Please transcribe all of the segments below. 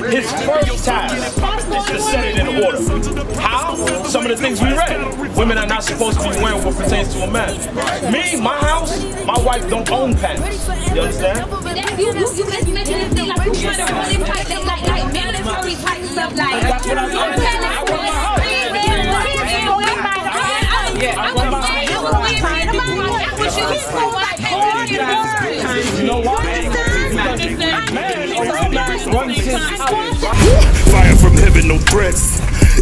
His first task is to set it in order. How? Some of the things we read. Women are not supposed to be wearing what pertains to a man. Me, my house, my wife don't own pants. You understand? You making it seem like you trying to really fight them like mandatory type stuff like. That's what I'm saying. You know why? Fire from heaven, no threats.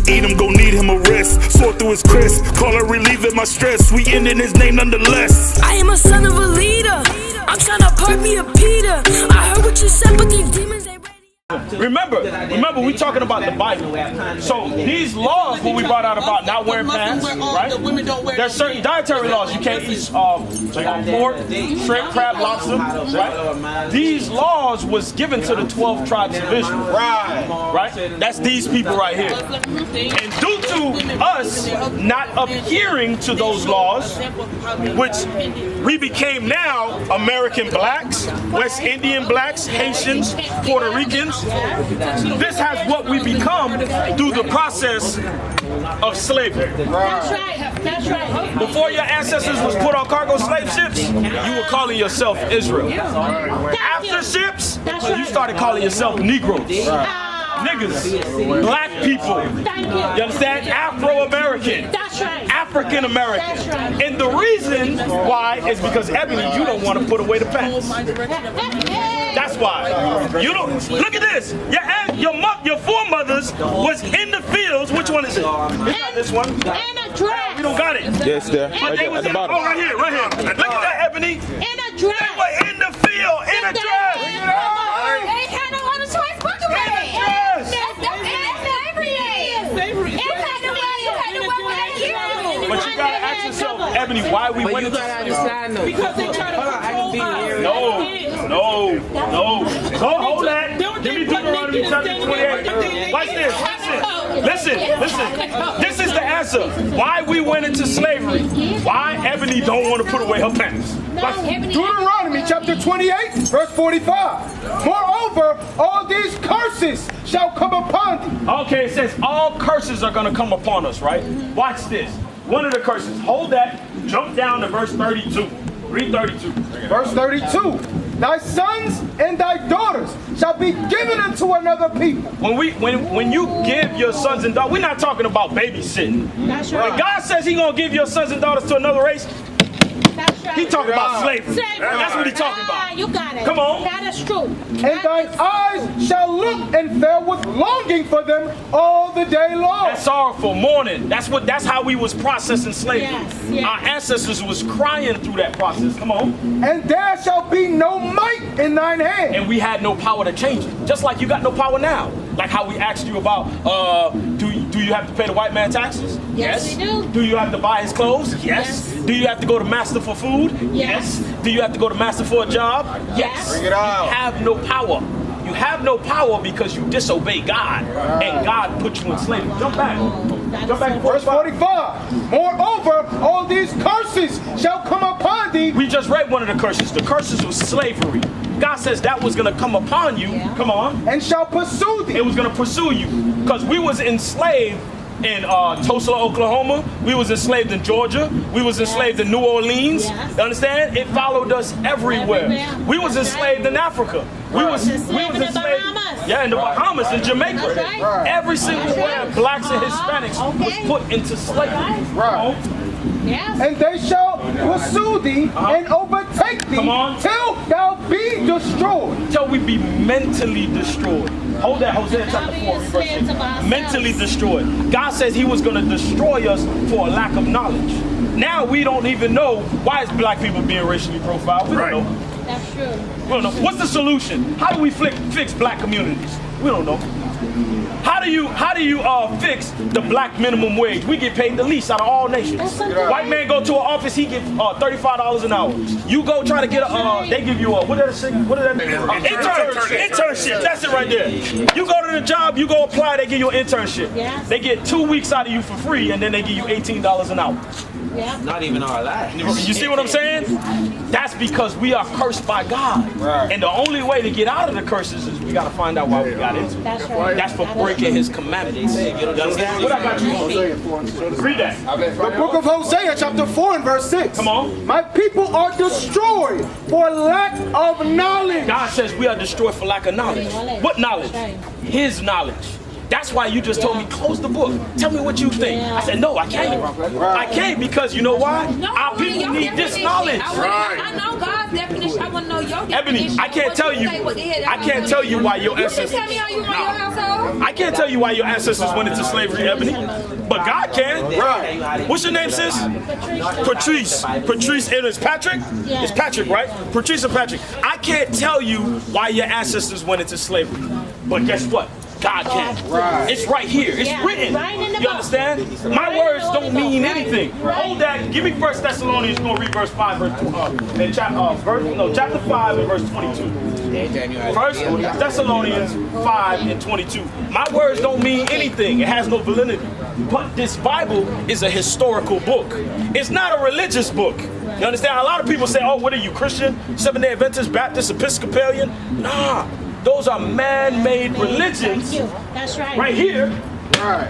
Eat him, gon' need him a rest. Sort through his crest, call her relieving my stress. We end in his name nonetheless. I am a son of a leader. I'm trying to part me a Peter. I heard what you said, but these demons ain't ready. Remember, we talking about the Bible. So these laws, what we brought out about not wearing pants, right? There's certain dietary laws. You can't eat pork, shrimp, crab, lobster, right? These laws was given to the 12 tribes of Israel. Right? That's these people right here. And due to us not adhering to those laws, which we became now American blacks, West Indian blacks, Haitians, Puerto Ricans. This has what we become through the process of slavery. That's right. That's right. Before your ancestors was put on cargo slave ships, you were calling yourself Israel. After ships, you started calling yourself Negroes. Niggas, black people, you understand? Afro-American, African-American. That's right. And the reason why is because, Ebony, you don't want to put away the pants. That's why. You don't. Look at this. Your foremothers was in the fields. Which one is it? It's not this one. And a dress. We don't got it. Yes, there. But they was in, right here, right here. Look at that, Ebony. In a dress. They were in the field, in a dress. They had no other choice but to wear it. But you gotta ask yourself, Ebony, why we went into slavery? Because they try to control us. No. Hold that. Give me Deuteronomy chapter 28. Watch this. Listen. This is the answer. Why we went into slavery. Why Ebony don't want to put away her pants. Deuteronomy chapter 28, verse 45. Moreover, all these curses shall come upon thee. Okay, it says all curses are going to come upon us, right? Watch this. One of the curses. Hold that. Jump down to verse 32. Read 32. Verse 32. Thy sons and thy daughters shall be given unto another people. When you give your sons and daughters, we're not talking about babysitting. That's right. When God says He's gonna give your sons and daughters to another race, That's right. He talking about slavery. That's what He talking about. You got it. Come on. That is true. And thine eyes shall look and fare with longing for them all the day long. That's sorrowful mourning. That's how we was processing slavery. Yes. Our ancestors was crying through that process. Come on. And there shall be no might in thine hand. And we had no power to change it. Just like you got no power now. Like how we asked you about, do you have to pay the white man taxes? Yes, we do. Do you have to buy his clothes? Yes. Do you have to go to master for food? Yes. Do you have to go to master for a job? Yes. Bring it out. You have no power. You have no power because you disobey God, and God put you in slavery. Jump back. Jump back to verse 45. Moreover, all these curses shall come upon thee. We just read one of the curses. The curses was slavery. God says that was going to come upon you. Yeah. Come on. And shall pursue thee. It was going to pursue you because we was enslaved in Tulsa, Oklahoma. We was enslaved in Georgia. We was enslaved in New Orleans. You understand? It followed us everywhere. We was enslaved in Africa. We was enslaved in the Bahamas. Yeah, in the Bahamas, in Jamaica. Every single where blacks and Hispanics was put into slavery. Yes. And they shall pursue thee and overtake thee till thou be destroyed. Till we be mentally destroyed. Hold that, Hosea chapter 4, verse 8. Mentally destroyed. God says He was going to destroy us for a lack of knowledge. Now we don't even know why is black people being racially profiled. We don't know. That's true. We don't know. What's the solution? How do we fix black communities? We don't know. How do you fix the black minimum wage? We get paid the least out of all nations. White man go to an office, he get $35 an hour. You go try to get a, they give you a, what is that? Internship. That's it right there. You go to the job, you go apply, they give you an internship. They get 2 weeks out of you for free, and then they give you $18 an hour. Yeah. Not even our life. You see what I'm saying? That's because we are cursed by God. Right. And the only way to get out of the curses is we got to find out why we got into it. That's right. That's for breaking his commandments. You understand? What I got you on? Read that. The book of Hosea, chapter 4 and verse 6. Come on. My people are destroyed for lack of knowledge. God says we are destroyed for lack of knowledge. What knowledge? His knowledge. That's why you just told me, close the book. Tell me what you think. I said, no, I can't. I can't because you know why? Our people need this knowledge. I know God's definition. I want to know your definition. Ebony, I can't tell you. I can't tell you why your ancestors. You can tell me how you run your household. I can't tell you why your ancestors went into slavery, Ebony. But God can. Right. What's your name, sis? Patrice. Patrice. And it's Patrick? It's Patrick, right? Patrice and Patrick. I can't tell you why your ancestors went into slavery. But guess what? God can. Right. It's right here. It's written. You understand? My words don't mean anything. Hold that. Give me 1 Thessalonians. We're going to read verse 5, chapter 5 and verse 22. 1 Thessalonians 5 and 22. My words don't mean anything. It has no validity. But this Bible is a historical book. It's not a religious book. You understand? A lot of people say, oh, what are you, Christian? Seventh-day Adventist, Baptist, Episcopalian? Nah. Those are man-made religions. That's right. Right here. Right.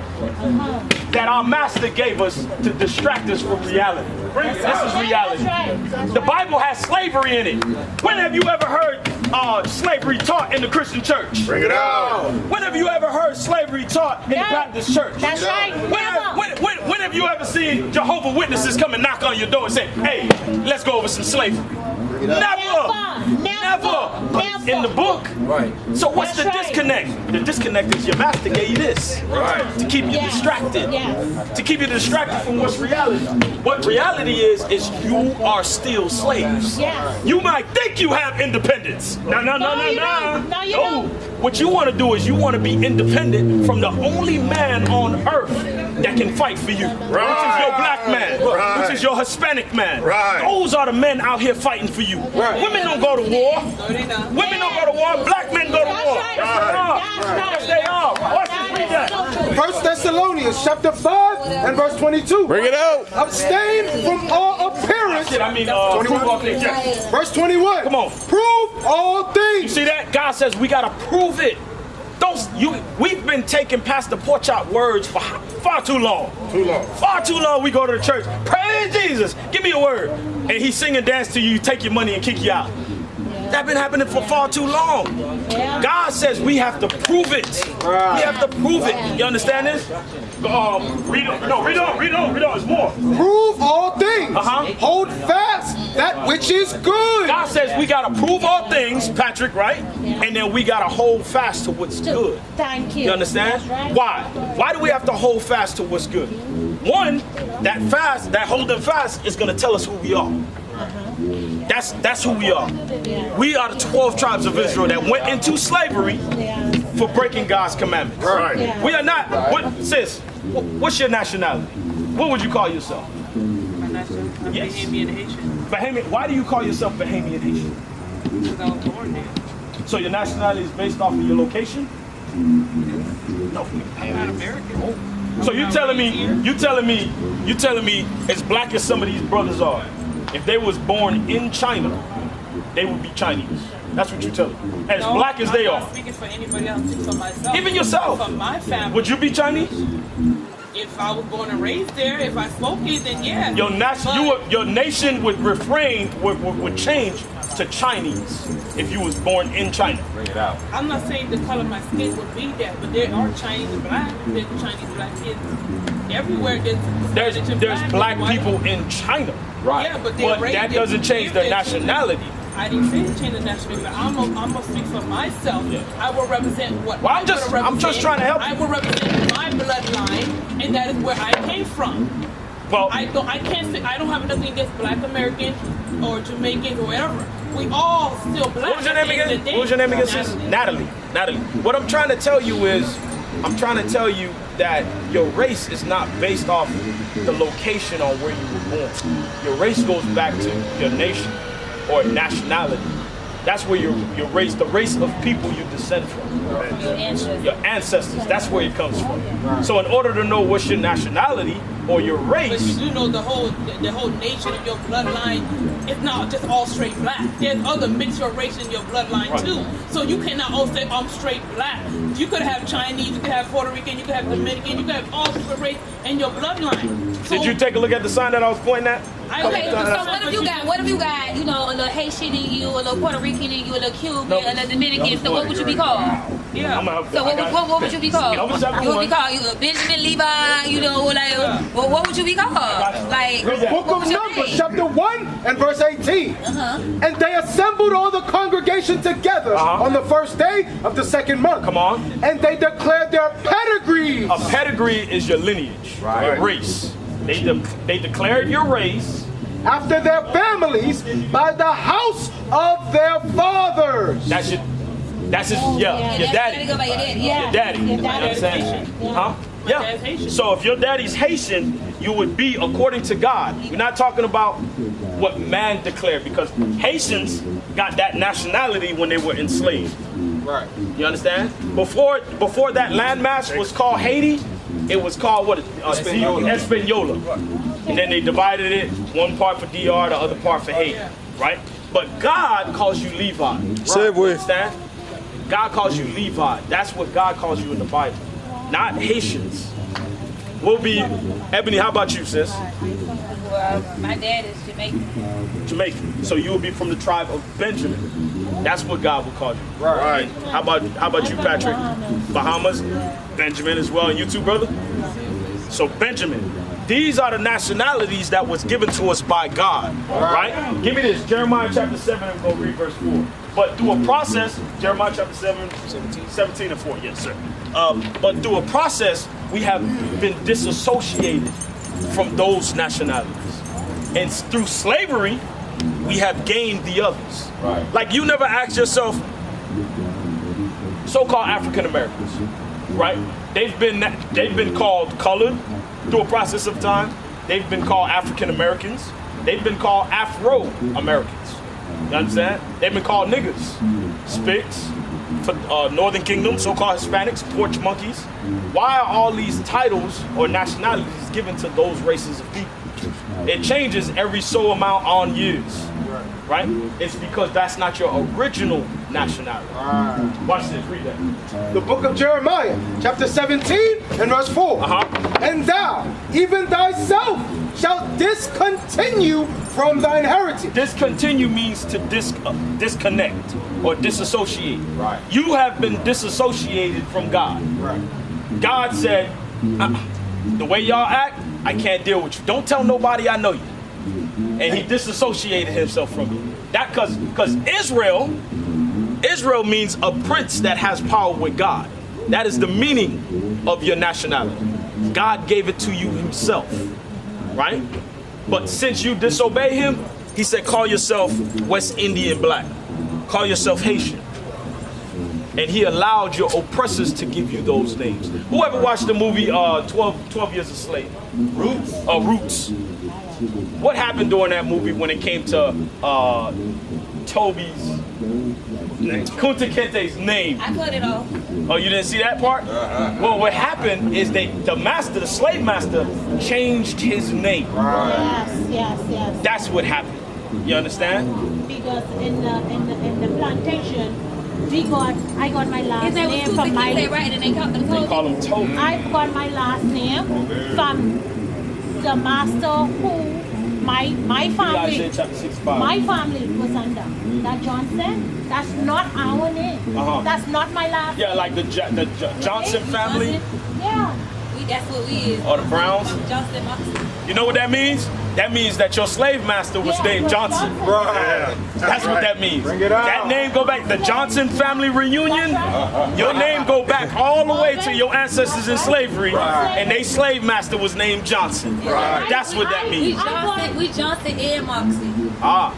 That our master gave us to distract us from reality. This is reality. The Bible has slavery in it. When have you ever heard slavery taught in the Christian church? Bring it out. When have you ever heard slavery taught in the Baptist church? That's right. When have you ever seen Jehovah's Witnesses come and knock on your door and say, hey, let's go over some slavery? Never. In the book. Right. So what's the disconnect? The disconnect is your master gave you this. Right. To keep you distracted. To keep you distracted from what's reality. What reality is you are still slaves. You might think you have independence. No. What you want to do is you want to be independent from the only man on earth that can fight for you. Right. Which is your black man. Right. Which is your Hispanic man. Right. Those are the men out here fighting for you. Right. Women don't go to war. Women don't go to war. Black men go to war. Yes, they are. Watch this, read that. 1 Thessalonians chapter 5 and verse 22. Bring it out. Abstain from all appearance. Verse 21. Come on. Prove all things. You see that? God says we gotta prove it. We've been taking Pastor Porchop words for far too long. Far too long we go to the church. Praise Jesus. Give me a word. And he sing and dance to you, take your money and kick you out. That's been happening for far too long. God says we have to prove it. We have to prove it. You understand this? Read on. It's more. Prove all things. Hold fast that which is good. God says we got to prove all things, Patrick, right? And then we got to hold fast to what's good. Thank you. You understand? Why? Why do we have to hold fast to what's good? One, that holding fast is going to tell us who we are. That's who we are. We are the 12 tribes of Israel that went into slavery for breaking God's commandments. Right. We are not. What's your nationality? What would you call yourself? My nationality? Yes. Bahamian Haitian. Bahamian. Why do you call yourself Bahamian Haitian? Because I was born there. So your nationality is based off of your location? No. I'm not American. So you're telling me as black as some of these brothers are, if they was born in China, they would be Chinese. That's what you're telling me. As black as they are. I'm not speaking for anybody else, speaking for myself. Even yourself. For my family. Would you be Chinese? If I was born and raised there, if I spoke it, then yeah. Your nation would would change to Chinese if you was born in China. Bring it out. I'm not saying the color of my skin would be that, but there are Chinese and black. There's Chinese black kids everywhere. There's black people in China. Right. Yeah, but that doesn't change their nationality. I didn't say to change the nationality. I'm gonna speak for myself. Yeah. I will represent what I'm just trying to help you. I will represent my bloodline, and that is where I came from. Well, I don't have nothing against Black Americans or Jamaicans or whatever. We all still black. What was your name again? What was your name again, sis? Natalie. Natalie, what I'm trying to tell you is, I'm trying to tell you that your race is not based off the location on where you were born. Your race goes back to your nation or nationality. That's where your race, the race of people you descend from. Your ancestors, that's where it comes from. So in order to know what's your nationality or your race. But you do know the whole nation of your bloodline is not just all straight black. There's other mixed race in your bloodline too. So you cannot all say I'm straight black. You could have Chinese, you could have Puerto Rican, you could have Dominican, you could have all different race in your bloodline. So, did you take a look at the sign that I was pointing at? Okay, so what if you got, you know, a little Haitian in you, a little Puerto Rican in you, a little Cuban, a little Dominican, so what would you be called? Yeah. So what would you be called? You would be called Benjamin Levi, you know, like, well, what would you be called? Like, The book of Numbers, chapter 1 and verse 18. And they assembled all the congregation together on the first day of the second month. Come on. And they declared their pedigrees. A pedigree is your lineage, your race. They declared your race After their families by the house of their fathers. That's your daddy. Your daddy. You know what I'm saying? Huh? Yeah. So if your daddy's Haitian, you would be according to God. We're not talking about what man declared, because Haitians got that nationality when they were enslaved. Right. You understand? Before that landmass was called Haiti, it was called what? Espanola. And then they divided it, one part for DR, the other part for Haiti, right? But God calls you Levi. You understand? God calls you Levi. That's what God calls you in the Bible, not Haitians. We'll be, Ebony, how about you, sis? Well, my dad is Jamaican. Jamaican. So you will be from the tribe of Benjamin. That's what God will call you. Right. How about you, Patrick? Bahamas, Benjamin as well, and you too, brother? So Benjamin. These are the nationalities that was given to us by God, right? Give me this, Jeremiah chapter 7, and go read verse 4. But through a process, Jeremiah chapter 7, 17 and 4, yes, sir. But through a process, we have been disassociated from those nationalities. And through slavery, we have gained the others. Right. Like, you never ask yourself, so-called African Americans, right? They've been called colored through a process of time. They've been called African Americans. They've been called Afro Americans. You understand? They've been called niggas, spics, for Northern Kingdom, so-called Hispanics, porch monkeys. Why are all these titles or nationalities given to those races of people? It changes every so amount on years, right? It's because that's not your original nationality. Watch this, read that. The book of Jeremiah, chapter 17 and verse 4. And thou, even thyself, shalt discontinue from thine heritage. Discontinue means to disconnect or disassociate. Right. You have been disassociated from God. Right. God said, the way y'all act, I can't deal with you. Don't tell nobody I know you. And he disassociated himself from you. That because Israel means a prince that has power with God. That is the meaning of your nationality. God gave it to you himself, right? But since you disobey him, he said, call yourself West Indian black. Call yourself Haitian. And he allowed your oppressors to give you those names. Whoever watched the movie 12 Years a Slave? Roots. What happened during that movie when it came to Toby's, Kunta Kinte's name? I cut it off. Oh, you didn't see that part? Well, what happened is the slave master changed his name. Yes. That's what happened. You understand? Because in the plantation, I got my last name from my. They call him Toby. I got my last name from the master who my family. Chapter 65. My family was under. That Johnson. That's not our name. That's not my last. Yeah, like the Johnson family. Yeah. That's what we is. Or the Browns. Johnson. You know what that means? That means that your slave master was named Johnson. Right. That's what that means. Bring it out. That name go back, the Johnson family reunion, your name go back all the way to your ancestors in slavery, and their slave master was named Johnson. That's what that means. We Johnson and Moxie. Ah,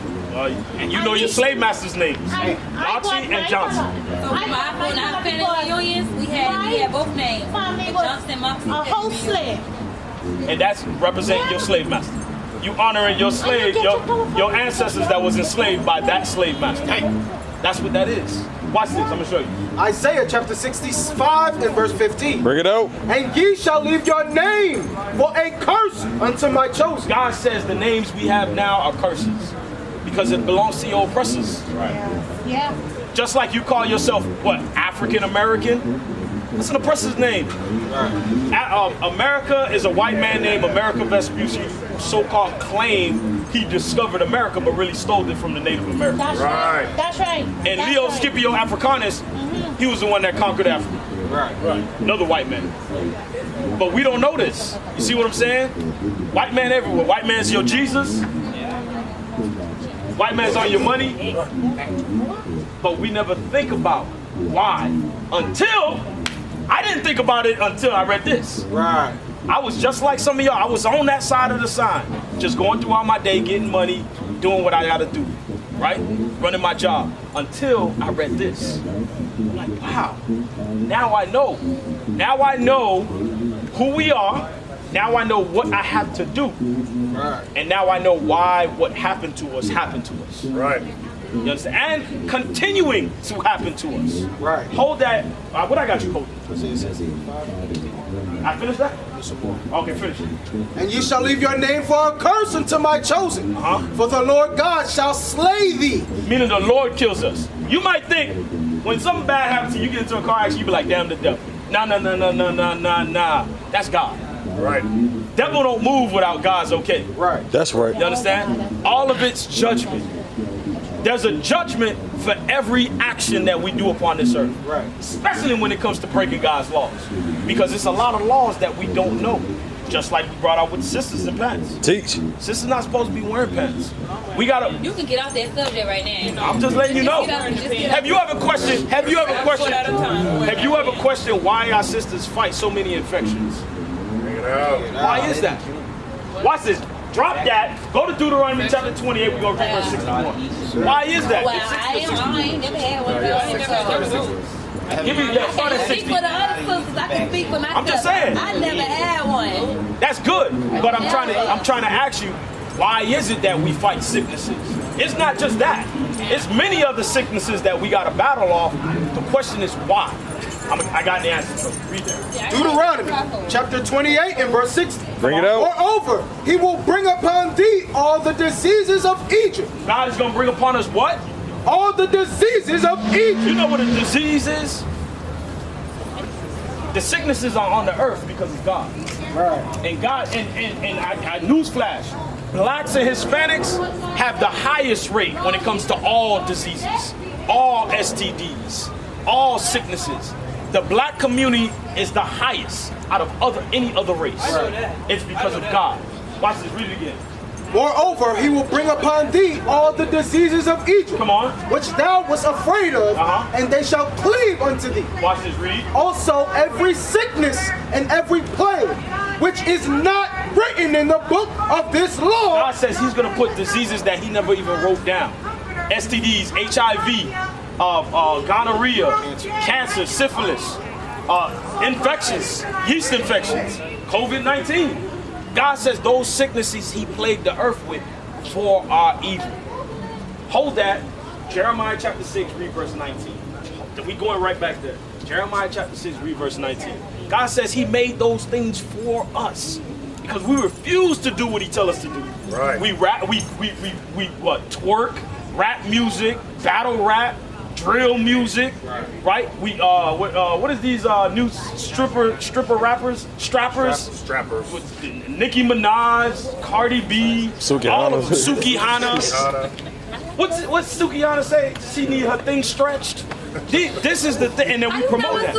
And you know your slave master's names. Archie and Johnson. So when I family reunions, we had both names. Johnson, Moxie. A whole slave. And that's representing your slave master. You honoring your slave, your ancestors that was enslaved by that slave master. That's what that is. Watch this, I'm gonna show you. Isaiah chapter 65 and verse 15. Bring it out. And ye shall leave your name for a curse unto my chosen. God says the names we have now are curses because it belongs to your oppressors. Yeah. Just like you call yourself, what, African American? That's an oppressor's name. America is a white man named America Vespucci, who so-called claimed he discovered America, but really stole it from the Native Americans. That's right. That's right. And Leo Scipio Africanus, he was the one that conquered Africa. Right. Another white man. But we don't know this. You see what I'm saying? White man everywhere. White man's your Jesus. White man's on your money. But we never think about why. Until, I didn't think about it until I read this. Right. I was just like some of y'all. I was on that side of the sign. Just going throughout my day, getting money, doing what I gotta do. Right? Running my job. Until I read this. I'm like, wow. Now I know. Now I know who we are. Now I know what I have to do. Right. And now I know why what happened to us happened to us. Right. You understand? And continuing to happen to us. Right. Hold that. What I got you, Cody? I finished that? Okay, finish it. And ye shall leave your name for a curse unto my chosen. For the Lord God shall slay thee. Meaning the Lord kills us. You might think when something bad happens to you, you get into a car accident, you be like, damn the devil. Nah. That's God. Right. Devil don't move without God's okay. Right. That's right. You understand? All of it's judgment. There's a judgment for every action that we do upon this earth. Right. Especially when it comes to breaking God's laws. Because it's a lot of laws that we don't know. Just like we brought out with sisters and pants. Teach. Sisters not supposed to be wearing pants. We gotta. You can get off that subject right now. I'm just letting you know. Have you ever questioned why our sisters fight so many infections? Bring it out. Why is that? Watch this. Drop that. Go to Deuteronomy chapter 28. We're going to read verse 61. Why is that? Well, I ain't never had one. Give me that. Start at I can speak 60. for the other sisters. I can speak for myself. I'm just saying. I never had one. That's good. But I'm trying to ask you, why is it that we fight sicknesses? It's not just that. It's many other sicknesses that we got to battle off. The question is why. I got the answer. So read that. Deuteronomy chapter 28 and verse 60. Bring it out. Moreover, he will bring upon thee all the diseases of Egypt. God is going to bring upon us what? All the diseases of Egypt. You know what a disease is? The sicknesses are on the earth because of God. Right. And God, and I newsflash, blacks and Hispanics have the highest rate when it comes to all diseases, all STDs, all sicknesses. The black community is the highest out of any other race. It's because of God. Watch this, read it again. Moreover, he will bring upon thee all the diseases of Egypt. Come on. Which thou wast afraid of, and they shall cleave unto thee. Watch this, read. Also every sickness and every plague, which is not written in the book of this law. God says he's going to put diseases that he never even wrote down. STDs, HIV, gonorrhea, cancer, syphilis, infections, yeast infections, COVID-19. God says those sicknesses he plagued the earth with for our evil. Hold that. Jeremiah chapter 6, read verse 19. We going right back there. Jeremiah chapter 6, read verse 19. God says he made those things for us because we refuse to do what he tells us to do. Right. We rap, we twerk, rap music, battle rap, drill music, right? We what is these new stripper rappers, strappers? Nicki Minaj, Cardi B, all of them. Sukihana. What's Sukihana say? She need her thing stretched. This is the thing, and then we promote that.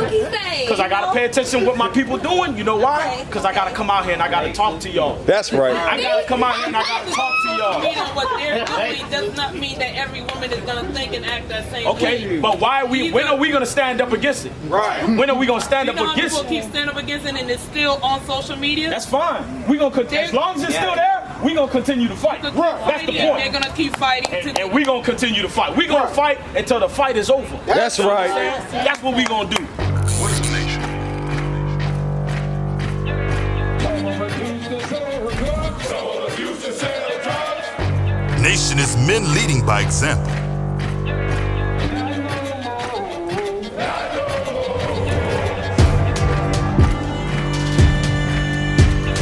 Because I gotta pay attention to what my people doing. You know why? Because I gotta come out here and I gotta talk to y'all. That's right. I gotta come out here and I gotta talk to y'all. You know what they're doing does not mean that every woman is gonna think and act that same way. Okay, but why are we? When are we gonna stand up against it? Right. When are we gonna stand up People against keep it? standing up against it and it's still on social media. That's fine. We gonna continue as long as it's still there. we gonna continue to fight. That's the They're point. gonna keep fighting. And we gonna continue to fight. We gonna fight until the fight is over. That's right. That's what we gonna do. What is a nation? Nation is men leading by example.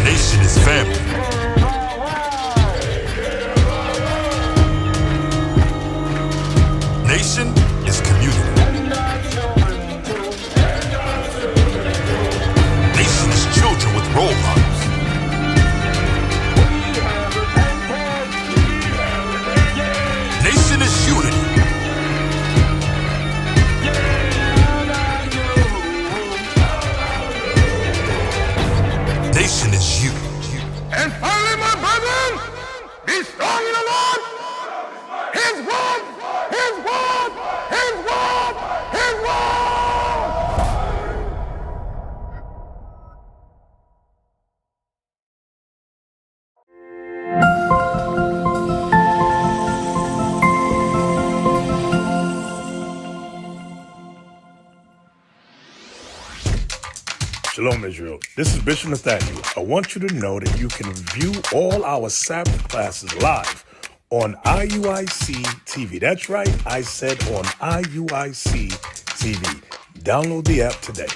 Nation is family. Nation is community. Nation is children with role models. Nation is unity. Nation is you. And finally, my brethren, be strong in the Lord. His word, His word, His word, His word. Shalom, Israel. This is Bishop Nathaniel. I want you to know that you can view all our Sabbath classes live on IUIC TV. That's right, I said on IUIC TV. Download the app today.